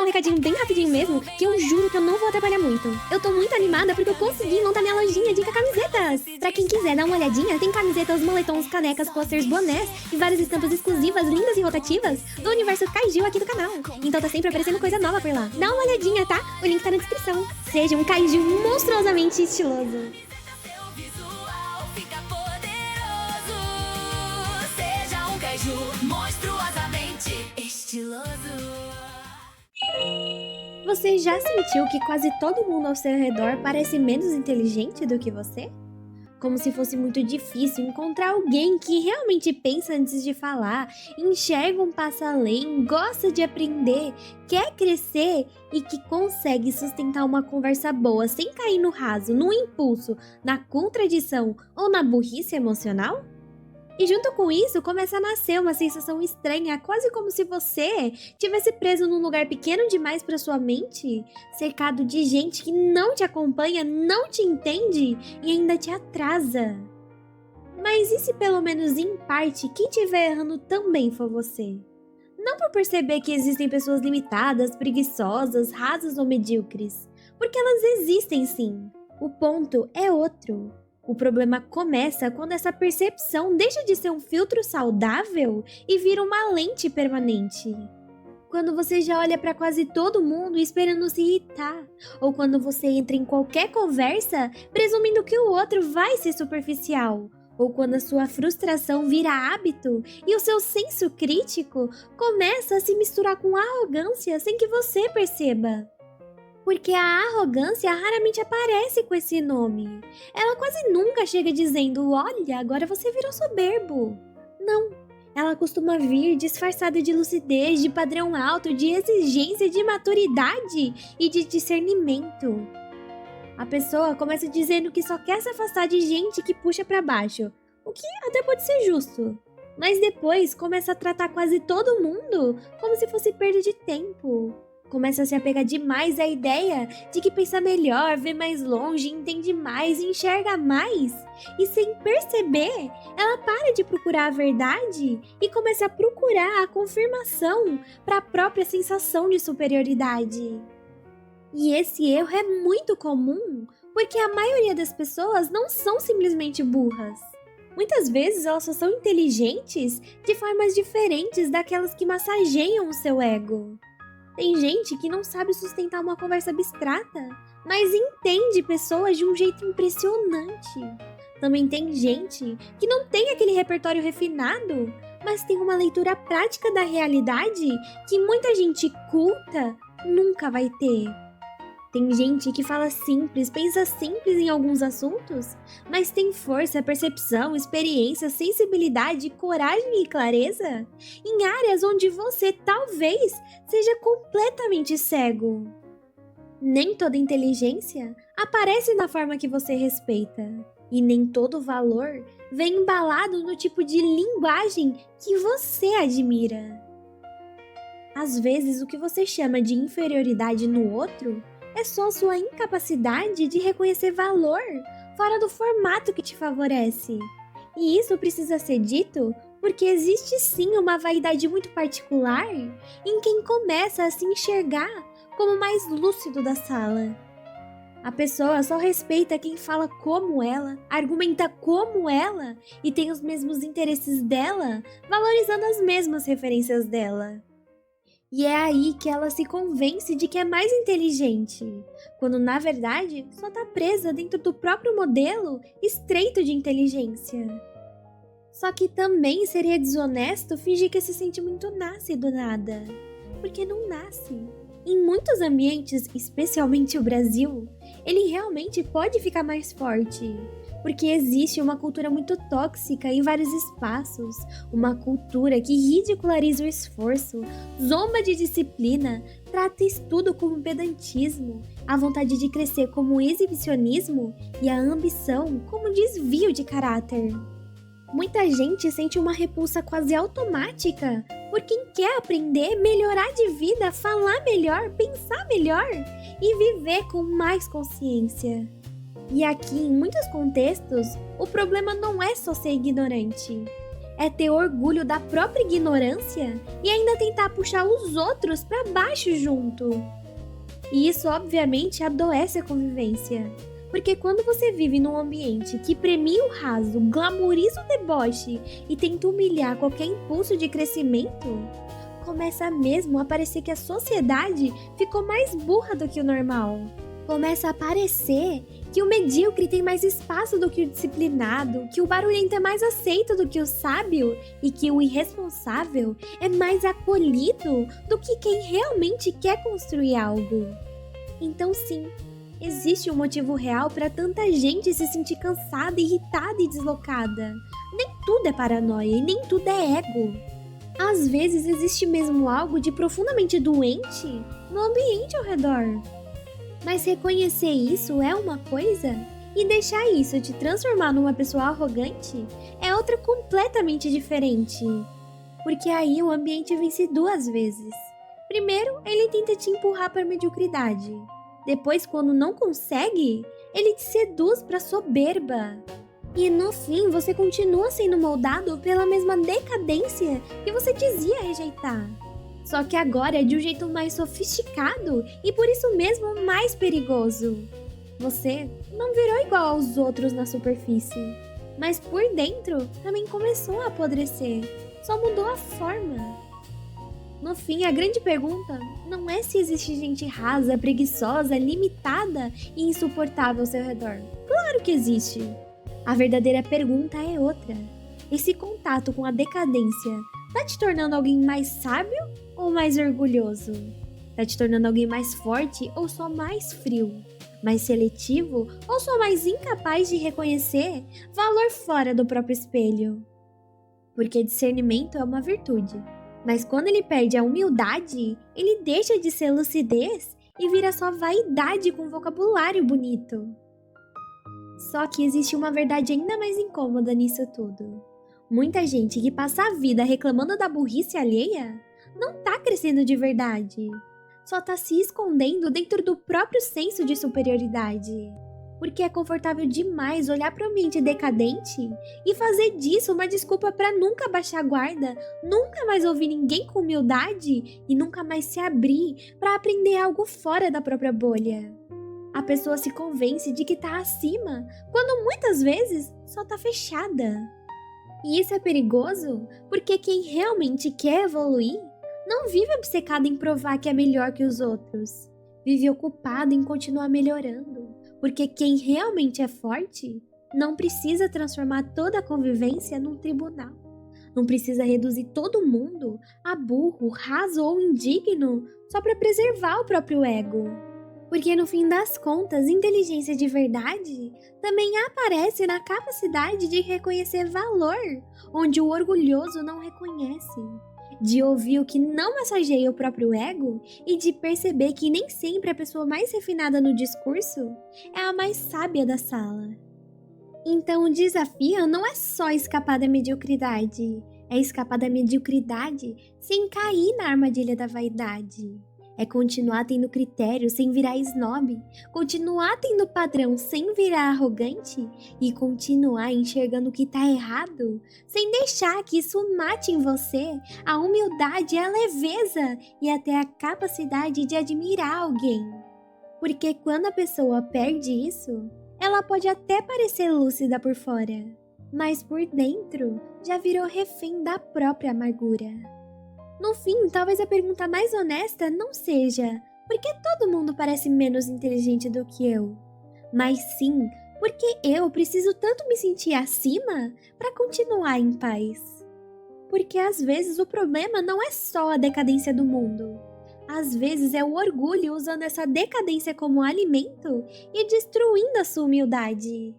um recadinho bem rapidinho mesmo, que eu juro que eu não vou atrapalhar muito. Eu tô muito animada porque eu consegui montar minha lojinha de camisetas. Pra quem quiser dar uma olhadinha, tem camisetas, moletons, canecas, posters, bonés e várias estampas exclusivas, lindas e rotativas do universo Kaiju aqui do canal. Então tá sempre aparecendo coisa nova por lá. Dá uma olhadinha, tá? O link tá na descrição. Seja um Kaiju monstruosamente estiloso. Monstruosamente estiloso. Você já sentiu que quase todo mundo ao seu redor parece menos inteligente do que você? Como se fosse muito difícil encontrar alguém que realmente pensa antes de falar, enxerga um passo além, gosta de aprender, quer crescer e que consegue sustentar uma conversa boa sem cair no raso, no impulso, na contradição ou na burrice emocional? E junto com isso, começa a nascer uma sensação estranha, quase como se você tivesse preso num lugar pequeno demais para sua mente, cercado de gente que não te acompanha, não te entende e ainda te atrasa. Mas e se pelo menos em parte quem estiver errando também for você? Não por perceber que existem pessoas limitadas, preguiçosas, rasas ou medíocres, porque elas existem sim. O ponto é outro. O problema começa quando essa percepção deixa de ser um filtro saudável e vira uma lente permanente. Quando você já olha para quase todo mundo esperando se irritar, ou quando você entra em qualquer conversa presumindo que o outro vai ser superficial, ou quando a sua frustração vira hábito e o seu senso crítico começa a se misturar com arrogância sem que você perceba. Porque a arrogância raramente aparece com esse nome. Ela quase nunca chega dizendo, olha, agora você virou soberbo. Não, ela costuma vir disfarçada de lucidez, de padrão alto, de exigência, de maturidade e de discernimento. A pessoa começa dizendo que só quer se afastar de gente que puxa pra baixo, o que até pode ser justo. Mas depois começa a tratar quase todo mundo como se fosse perda de tempo. Começa a se apegar demais à ideia de que pensa melhor, vê mais longe, entende mais, enxerga mais. E sem perceber, ela para de procurar a verdade e começa a procurar a confirmação para a própria sensação de superioridade. E esse erro é muito comum, porque a maioria das pessoas não são simplesmente burras. Muitas vezes elas só são inteligentes de formas diferentes daquelas que massageiam o seu ego. Tem gente que não sabe sustentar uma conversa abstrata, mas entende pessoas de um jeito impressionante. Também tem gente que não tem aquele repertório refinado, mas tem uma leitura prática da realidade que muita gente culta nunca vai ter. Tem gente que fala simples, pensa simples em alguns assuntos, mas tem força, percepção, experiência, sensibilidade, coragem e clareza em áreas onde você talvez seja completamente cego. Nem toda inteligência aparece na forma que você respeita, e nem todo valor vem embalado no tipo de linguagem que você admira. Às vezes, o que você chama de inferioridade no outro é só sua incapacidade de reconhecer valor fora do formato que te favorece. E isso precisa ser dito porque existe sim uma vaidade muito particular em quem começa a se enxergar como o mais lúcido da sala. A pessoa só respeita quem fala como ela, argumenta como ela e tem os mesmos interesses dela, valorizando as mesmas referências dela. E é aí que ela se convence de que é mais inteligente, quando na verdade só tá presa dentro do próprio modelo estreito de inteligência. Só que também seria desonesto fingir que esse sentimento nasce do nada, porque não nasce. Em muitos ambientes, especialmente o Brasil, ele realmente pode ficar mais forte. Porque existe uma cultura muito tóxica em vários espaços, uma cultura que ridiculariza o esforço, zomba de disciplina, trata estudo como pedantismo, a vontade de crescer como exibicionismo e a ambição como desvio de caráter. Muita gente sente uma repulsa quase automática por quem quer aprender, melhorar de vida, falar melhor, pensar melhor e viver com mais consciência. E aqui, em muitos contextos, o problema não é só ser ignorante. É ter orgulho da própria ignorância e ainda tentar puxar os outros para baixo junto. E isso obviamente adoece a convivência. Porque quando você vive num ambiente que premia o raso, glamoriza o deboche e tenta humilhar qualquer impulso de crescimento, começa mesmo a parecer que a sociedade ficou mais burra do que o normal. Começa a parecer que o medíocre tem mais espaço do que o disciplinado, que o barulhento é mais aceito do que o sábio e que o irresponsável é mais acolhido do que quem realmente quer construir algo. Então sim, existe um motivo real para tanta gente se sentir cansada, irritada e deslocada. Nem tudo é paranoia e nem tudo é ego. Às vezes existe mesmo algo de profundamente doente no ambiente ao redor. Mas reconhecer isso é uma coisa e deixar isso te transformar numa pessoa arrogante é outra completamente diferente. Porque aí o ambiente vence duas vezes. Primeiro, ele tenta te empurrar para a mediocridade. Depois, quando não consegue, ele te seduz para a soberba. E no fim, você continua sendo moldado pela mesma decadência que você dizia rejeitar. Só que agora é de um jeito mais sofisticado e por isso mesmo mais perigoso. Você não virou igual aos outros na superfície, mas por dentro também começou a apodrecer, só mudou a forma. No fim, a grande pergunta não é se existe gente rasa, preguiçosa, limitada e insuportável ao seu redor. Claro que existe. A verdadeira pergunta é outra. Esse contato com a decadência tá te tornando alguém mais sábio ou mais orgulhoso? Tá te tornando alguém mais forte ou só mais frio? Mais seletivo ou só mais incapaz de reconhecer valor fora do próprio espelho? Porque discernimento é uma virtude, mas quando ele perde a humildade, ele deixa de ser lucidez e vira só vaidade com vocabulário bonito. Só que existe uma verdade ainda mais incômoda nisso tudo. Muita gente que passa a vida reclamando da burrice alheia não tá crescendo de verdade. Só tá se escondendo dentro do próprio senso de superioridade. Porque é confortável demais olhar para o ambiente decadente e fazer disso uma desculpa para nunca baixar a guarda, nunca mais ouvir ninguém com humildade e nunca mais se abrir para aprender algo fora da própria bolha. A pessoa se convence de que tá acima, quando muitas vezes só tá fechada. E isso é perigoso porque quem realmente quer evoluir não vive obcecado em provar que é melhor que os outros. Vive ocupado em continuar melhorando. Porque quem realmente é forte não precisa transformar toda a convivência num tribunal. Não precisa reduzir todo mundo a burro, raso ou indigno só para preservar o próprio ego. Porque no fim das contas, inteligência de verdade também aparece na capacidade de reconhecer valor, onde o orgulhoso não reconhece. De ouvir o que não massageia o próprio ego e de perceber que nem sempre a pessoa mais refinada no discurso é a mais sábia da sala. Então o desafio não é só escapar da mediocridade, é escapar da mediocridade sem cair na armadilha da vaidade. É continuar tendo critério sem virar snob, continuar tendo padrão sem virar arrogante e continuar enxergando o que tá errado, sem deixar que isso mate em você a humildade, a leveza e até a capacidade de admirar alguém. Porque quando a pessoa perde isso, ela pode até parecer lúcida por fora, mas por dentro já virou refém da própria amargura. No fim, talvez a pergunta mais honesta não seja por que todo mundo parece menos inteligente do que eu, mas sim porque eu preciso tanto me sentir acima para continuar em paz. Porque às vezes o problema não é só a decadência do mundo. Às vezes é o orgulho usando essa decadência como alimento e destruindo a sua humildade.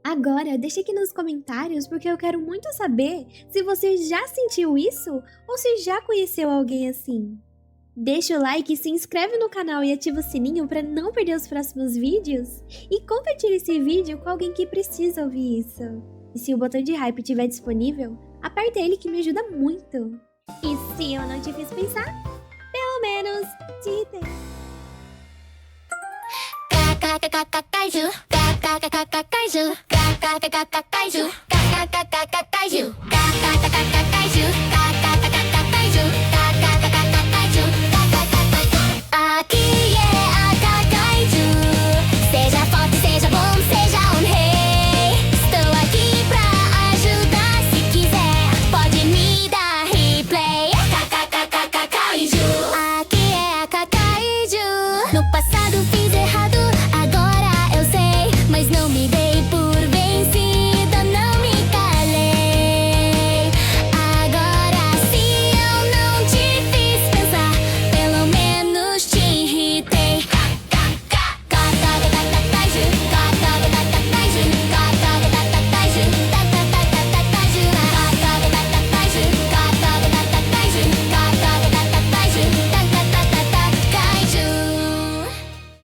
Agora, deixa aqui nos comentários porque eu quero muito saber se você já sentiu isso ou se já conheceu alguém assim. Deixa o like, se inscreve no canal e ativa o sininho para não perder os próximos vídeos. E compartilhe esse vídeo com alguém que precisa ouvir isso. E se o botão de hype estiver disponível, aperta ele que me ajuda muito. E se eu não te fiz pensar, pelo menos te irritei. Kaiju, kaiju, kaiju.